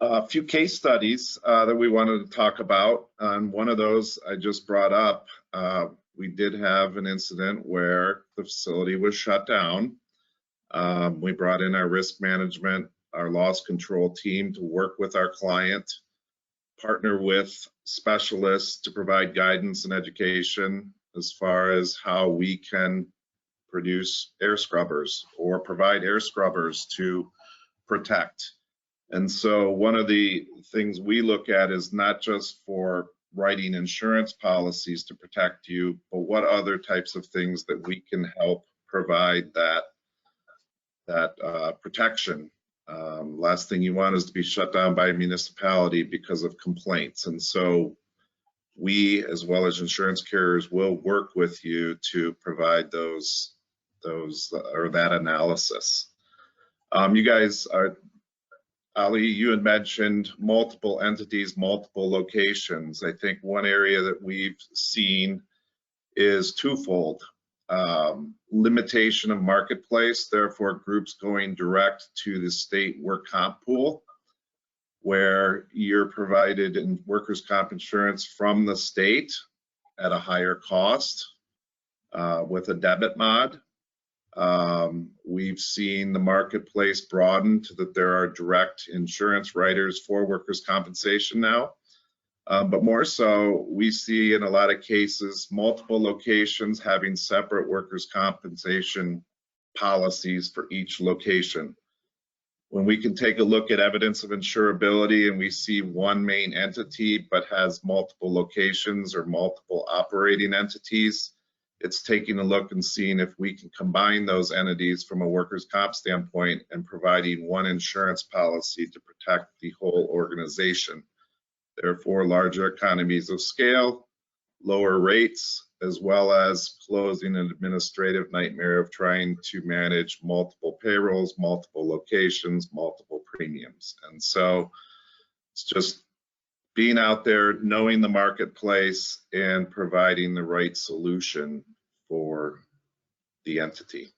A few case studies that we wanted to talk about. On one of those I just brought up, we did have an incident where the facility was shut down. We brought in our risk management, our loss control team to work with our client, partner with specialists to provide guidance and education as far as how we can produce air scrubbers or provide air scrubbers to protect. And so one of the things we look at is not just for writing insurance policies to protect you, but what other types of things that we can help provide that protection. Last thing you want is to be shut down by a municipality because of complaints. And so we, as well as insurance carriers, will work with you to provide those or that analysis. You guys are, Ali, you had mentioned multiple entities, multiple locations. I think one area that we've seen is twofold. Limitation of marketplace, therefore groups going direct to the state work comp pool, where you're provided in workers' comp insurance from the state at a higher cost with a debit mod. We've seen the marketplace broaden to that there are direct insurance writers for workers' compensation now. But more so, we see in a lot of cases, multiple locations having separate workers' compensation policies for each location. When we can take a look at evidence of insurability and we see one main entity but has multiple locations or multiple operating entities, it's taking a look and seeing if we can combine those entities from a workers' comp standpoint and providing one insurance policy to protect the whole organization. Therefore, larger economies of scale, lower rates, as well as closing an administrative nightmare of trying to manage multiple payrolls, multiple locations, multiple premiums. And so it's just being out there, knowing the marketplace, and providing the right solution for the entity.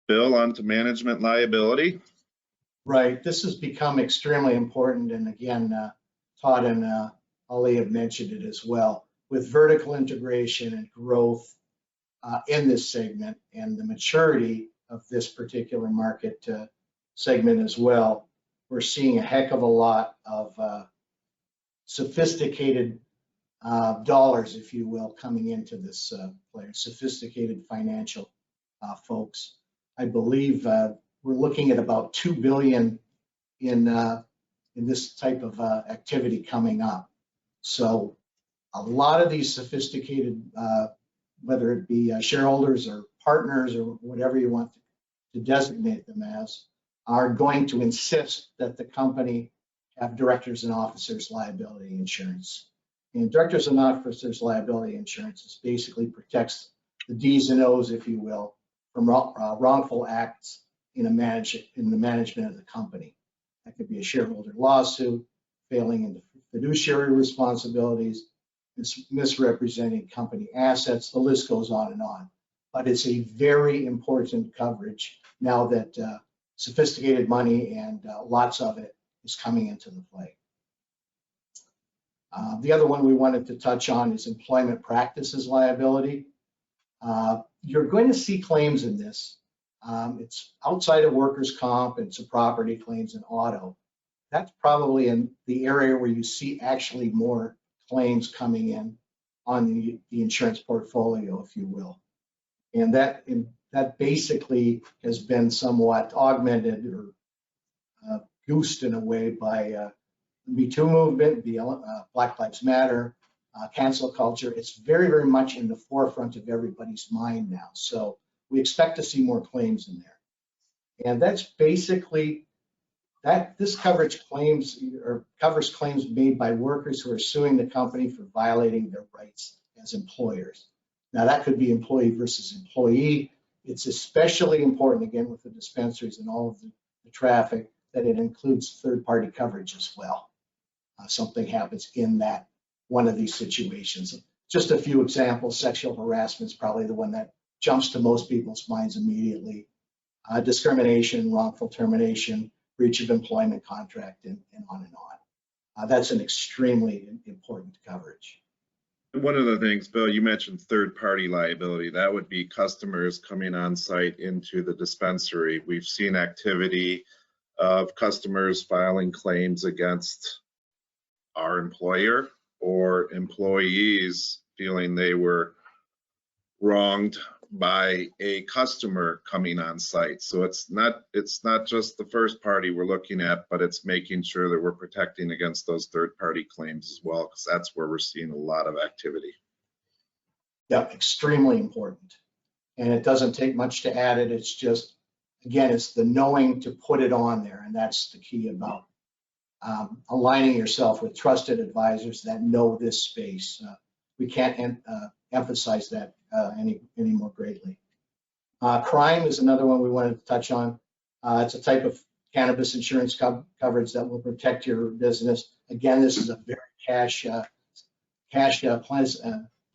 Bill, on to management liability. Right, this has become extremely important, and again, Todd and Ali have mentioned it as well. With vertical integration and growth in this segment and the maturity of this particular market segment as well, we're seeing a heck of a lot of sophisticated dollars, if you will, coming into this player, sophisticated financial folks. I believe we're looking at about $2 billion in this type of activity coming up. So a lot of these sophisticated, whether it be shareholders or partners or whatever you want to designate them as, are going to insist that the company have directors and officers liability insurance. And directors and officers liability insurance basically protects the D's and O's, if you will, from wrongful acts in the management of the company. That could be a shareholder lawsuit, failing in fiduciary responsibilities, misrepresenting company assets, the list goes on and on. But it's a very important coverage now that sophisticated money and lots of it is coming into the play. The other one we wanted to touch on is employment practices liability. You're going to see claims in this. It's outside of workers' comp, and some property claims and auto. That's probably in the area where you see actually more claims coming in on the insurance portfolio, if you will. And that basically has been somewhat augmented or goosed in a way by the Me Too movement, the Black Lives Matter, cancel culture. It's very, very much in the forefront of everybody's mind now. So we expect to see more claims in there. And that's basically that this coverage claims or covers claims made by workers who are suing the company for violating their rights as employers. Now that could be employee versus employee. It's especially important, again, with the dispensaries and all of the traffic, that it includes third-party coverage as well. Something happens in that one of these situations. Just a few examples. Sexual harassment is probably the one that jumps to most people's minds immediately. Discrimination, wrongful termination, breach of employment contract, and on and on. That's an extremely important coverage. One of the things, Bill, you mentioned third-party liability. That would be customers coming on site into the dispensary. We've seen activity of customers filing claims against our employer or employees feeling they were wronged by a customer coming on site. So it's not just the first party we're looking at, but it's making sure that we're protecting against those third party claims as well, because that's where we're seeing a lot of activity. Yeah, extremely important. And it doesn't take much to add it. It's just, again, it's the knowing to put it on there. And that's the key about aligning yourself with trusted advisors that know this space. We can't emphasize that any more greatly. Crime is another one we wanted to touch on. It's a type of cannabis insurance coverage that will protect your business. Again, this is a very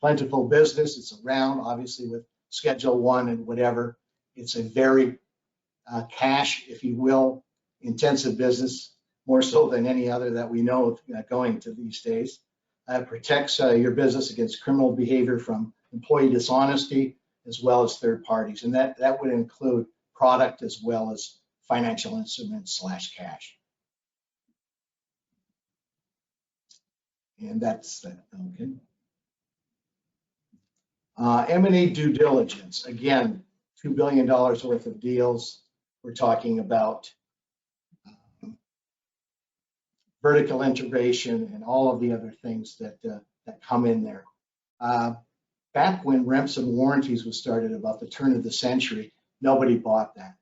plentiful business. It's around, obviously, with Schedule I and whatever. It's a very cash, if you will, intensive business, more so than any other that we know of going to these days. It protects your business against criminal behavior from employee dishonesty as well as third parties. And that would include product as well as financial instruments / cash. And that's that. Okay. M&A due diligence. Again, $2 billion worth of deals. We're talking about vertical integration and all of the other things that come in there. Back when reps and warranties was started about the turn of the century, nobody bought that.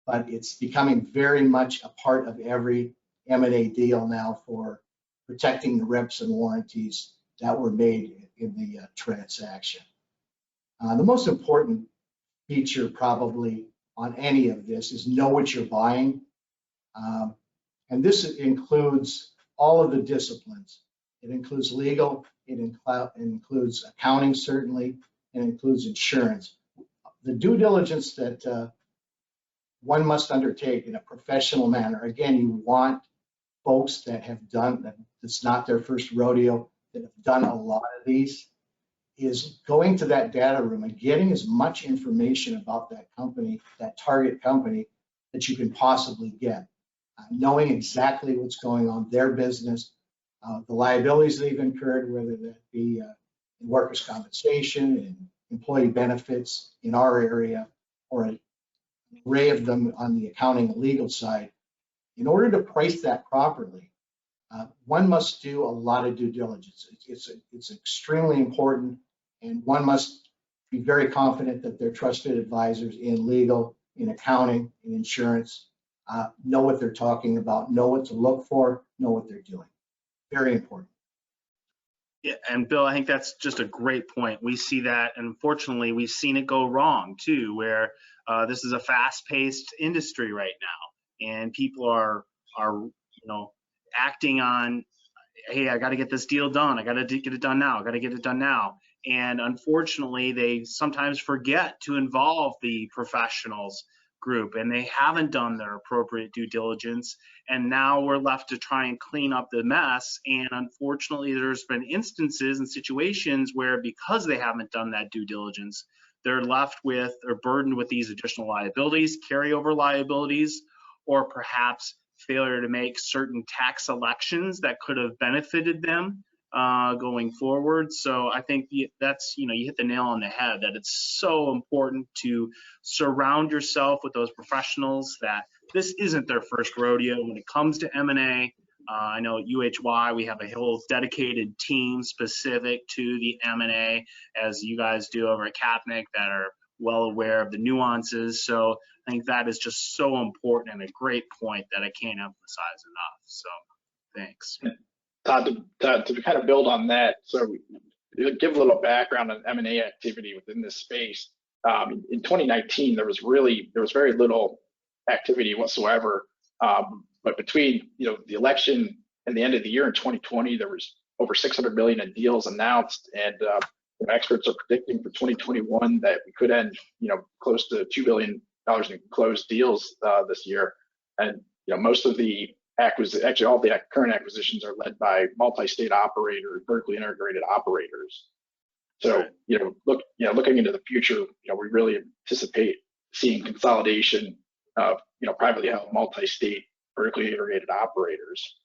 But it's becoming very much a part of every M&A deal now for protecting the reps and warranties that were made in the transaction. The most important feature probably on any of this is know what you're buying. And this includes all of the disciplines. It includes legal, it includes accounting, certainly, and includes insurance. The due diligence that one must undertake in a professional manner, again, you want folks that have done, that it's not their first rodeo, that have done a lot of these, is going to that data room and getting as much information about that company, that target company, that you can possibly get. Knowing exactly what's going on, their business, the liabilities they've incurred, whether that be in workers' compensation and employee benefits in our area, or an array of them on the accounting and legal side. In order to price that properly, one must do a lot of due diligence. It's extremely important, and one must be very confident that they're trusted advisors in legal, in accounting, in insurance, know what they're talking about, know what to look for, know what they're doing. Very important. Yeah, and Bill, I think that's just a great point. We see that, and unfortunately, we've seen it go wrong too, where this is a fast-paced industry right now, and people are acting on, hey, I got to get this deal done. I got to get it done now. I got to get it done now. And unfortunately, they sometimes forget to involve the professionals group, and they haven't done their appropriate due diligence, and now we're left to try and clean up the mess. And unfortunately, there's been instances and situations where, because they haven't done that due diligence, they're left with or burdened with these additional liabilities, carryover liabilities, or perhaps failure to make certain tax elections that could have benefited them going forward. So I think that's, you hit the nail on the head, that it's so important to surround yourself with those professionals, that this isn't their first rodeo when it comes to M&A. I know at UHY we have a whole dedicated team specific to the M&A, as you guys do over at Capnick, that are well aware of the nuances. So I think that is just so important and a great point that I can't emphasize enough. So thanks. Todd, to kind of build on that, so give a little background on M&A activity within this space. In 2019, there was very little activity whatsoever. But between the election and the end of the year in 2020, there was over 600 million in deals announced, and experts are predicting for 2021 that we could end close to $2 billion in closed deals this year. And most of the actually all the current acquisitions are led by multi-state operators, vertically integrated operators. So looking into the future, we really anticipate seeing consolidation of privately held multi-state vertically integrated operators.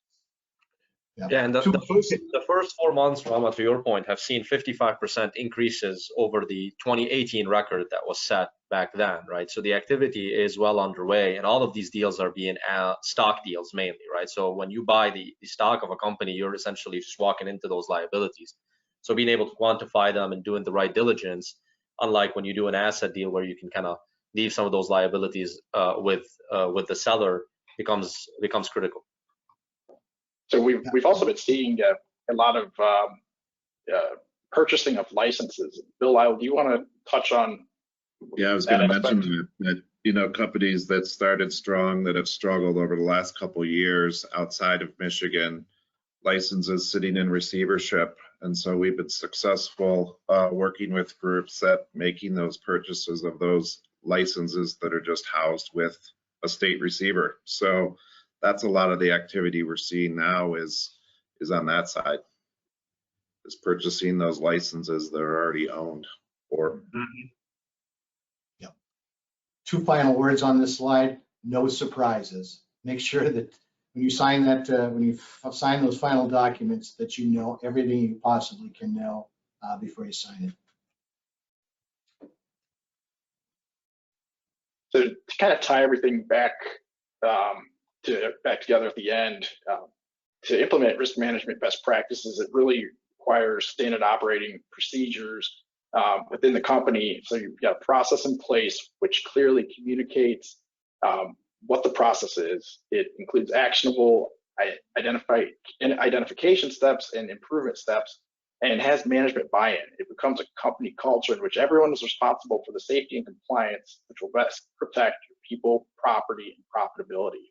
Yeah, and the first 4 months, Rama, to your point, have seen 55% increases over the 2018 record that was set back then, right? So the activity is well underway, and all of these deals are being stock deals mainly, right? So when you buy the stock of a company, you're essentially just walking into those liabilities. So being able to quantify them and doing the right diligence, unlike when you do an asset deal where you can kind of leave some of those liabilities with the seller, becomes critical. So we've also been seeing a lot of purchasing of licenses. Bill Lyle, do you want to touch on? Yeah, I was going to mention that, you know, companies that started strong that have struggled over the last couple of years outside of Michigan, licenses sitting in receivership. And so we've been successful working with groups that making those purchases of those licenses that are just housed with a state receiver. So that's a lot of the activity we're seeing now is on that side, is purchasing those licenses that are already owned. Or Yep. 2 final words on this slide: no surprises. Make sure that when you sign that, when you sign those final documents, that you know everything you possibly can know before you sign it. So to kind of tie everything back together at the end, to implement risk management best practices, it really requires standard operating procedures within the company. So you've got a process in place which clearly communicates what the process is. It includes actionable identification steps and improvement steps, and has management buy-in. It becomes a company culture in which everyone is responsible for the safety and compliance, which will best protect your people, property, and profitability.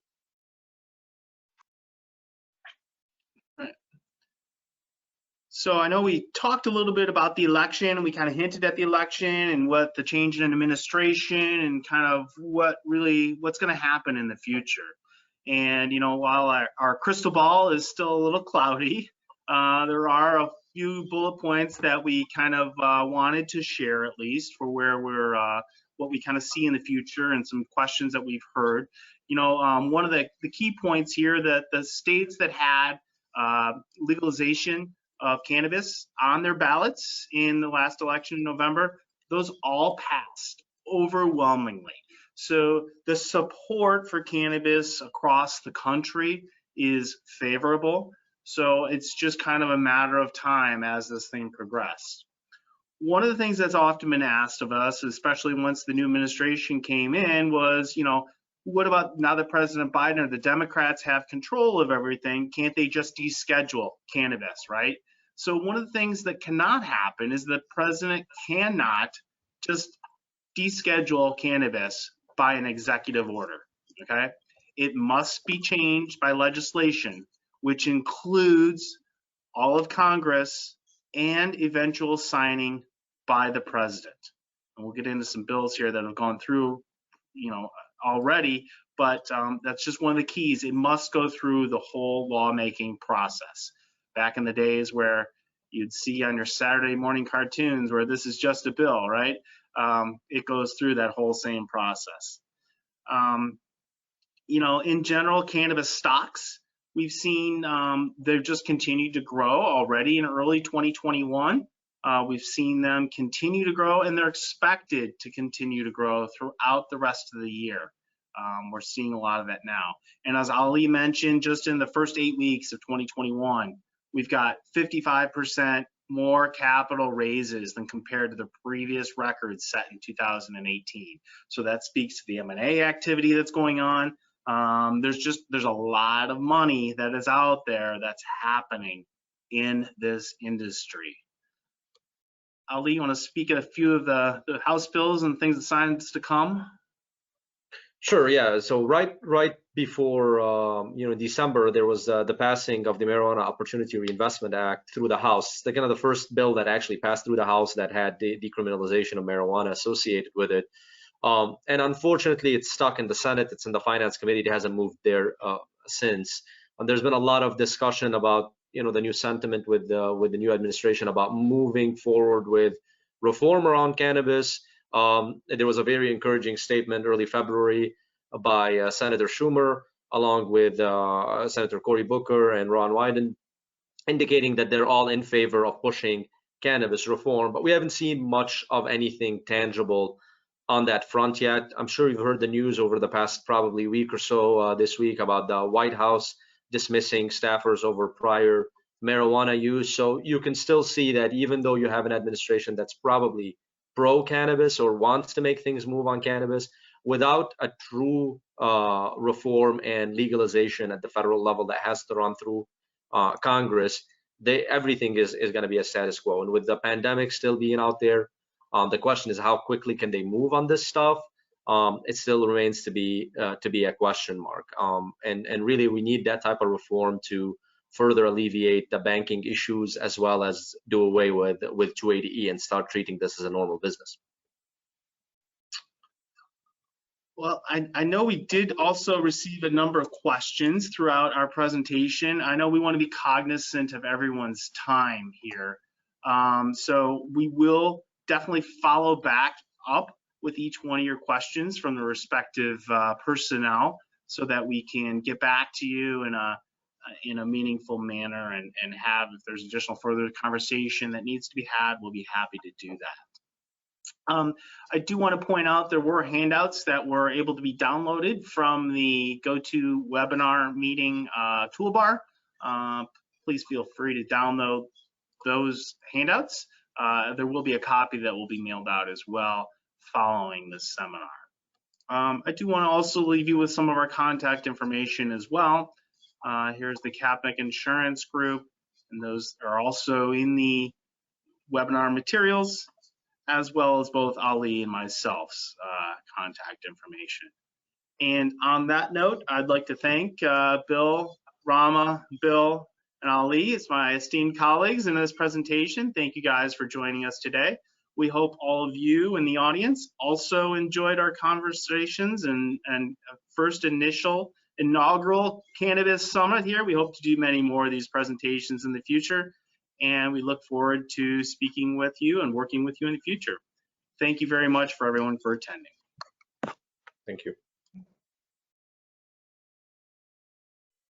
So I know we talked a little bit about the election, and we kind of hinted at the election and what the change in administration and kind of what's going to happen in the future. And, you know, while our crystal ball is still a little cloudy, there are a few bullet points that we kind of wanted to share, at least for where we're, what we kind of see in the future, and some questions that we've heard. You know, one of the key points here, that the states that had legalization of cannabis on their ballots in the last election in November, those all passed overwhelmingly. So the support for cannabis across the country is favorable. So it's just kind of a matter of time as this thing progressed. One of the things that's often been asked of us, especially once the new administration came in, was, you know, what about now that President Biden or the Democrats have control of everything, can't they just deschedule cannabis, right? So one of the things that cannot happen is the president cannot just deschedule cannabis by an executive order, okay? It must be changed by legislation, which includes all of Congress and eventual signing by the president. And we'll get into some bills here that have gone through, you know, already, but that's just one of the keys. It must go through the whole lawmaking process. Back in the days where you'd see on your Saturday morning cartoons where this is just a bill, right? It goes through that whole same process. You know, in general, cannabis stocks, we've seen they've just continued to grow already in early 2021. We've seen them continue to grow, and they're expected to continue to grow throughout the rest of the year. We're seeing a lot of that now. And as Ali mentioned, just in the first 8 weeks of 2021, we've got 55% more capital raises than compared to the previous records set in 2018. So that speaks to the M&A activity that's going on. There's a lot of money that is out there that's happening in this industry. Ali, you want to speak at a few of the House bills and things that signs to come? Sure, yeah. So right before December, there was the passing of the Marijuana Opportunity Reinvestment Act through the House. It's kind of the first bill that actually passed through the House that had the decriminalization of marijuana associated with it. And unfortunately, it's stuck in the Senate. It's in the Finance Committee. It hasn't moved there since. And there's been a lot of discussion about, you know, the new sentiment with the new administration about moving forward with reform around cannabis. There was a very encouraging statement early February by Senator Schumer, along with Senator Cory Booker and Ron Wyden, indicating that they're all in favor of pushing cannabis reform, but we haven't seen much of anything tangible on that front yet. I'm sure you've heard the news over the past probably week or so this week about the White House dismissing staffers over prior marijuana use. So you can still see that even though you have an administration that's probably pro-cannabis or wants to make things move on cannabis, without a true reform and legalization at the federal level that has to run through Congress, everything is going to be a status quo. And with the pandemic still being out there, the question is how quickly can they move on this stuff? It still remains to be a question mark. And really, we need that type of reform to further alleviate the banking issues, as well as do away with 280E and start treating this as a normal business. Well, I know we did also receive a number of questions throughout our presentation. I know we want to be cognizant of everyone's time here. So we will definitely follow back up with each one of your questions from the respective personnel so that we can get back to you in a meaningful manner and have, if there's additional further conversation that needs to be had, we'll be happy to do that. I do want to point out there were handouts that were able to be downloaded from the GoToWebinar meeting toolbar. Please feel free to download those handouts. There will be a copy that will be mailed out as well following this seminar. I do want to also leave you with some of our contact information as well. Here's the CAPNIC Insurance Group, and those are also in the webinar materials, as well as both Ali and myself's contact information. And on that note, I'd like to thank Bill, Rama, Bill, and Ali as my esteemed colleagues in this presentation. Thank you guys for joining us today. We hope all of you in the audience also enjoyed our conversations and first inaugural Cannabis Summit here. We hope to do many more of these presentations in the future, and we look forward to speaking with you and working with you in the future. Thank you very much for everyone for attending. Thank you.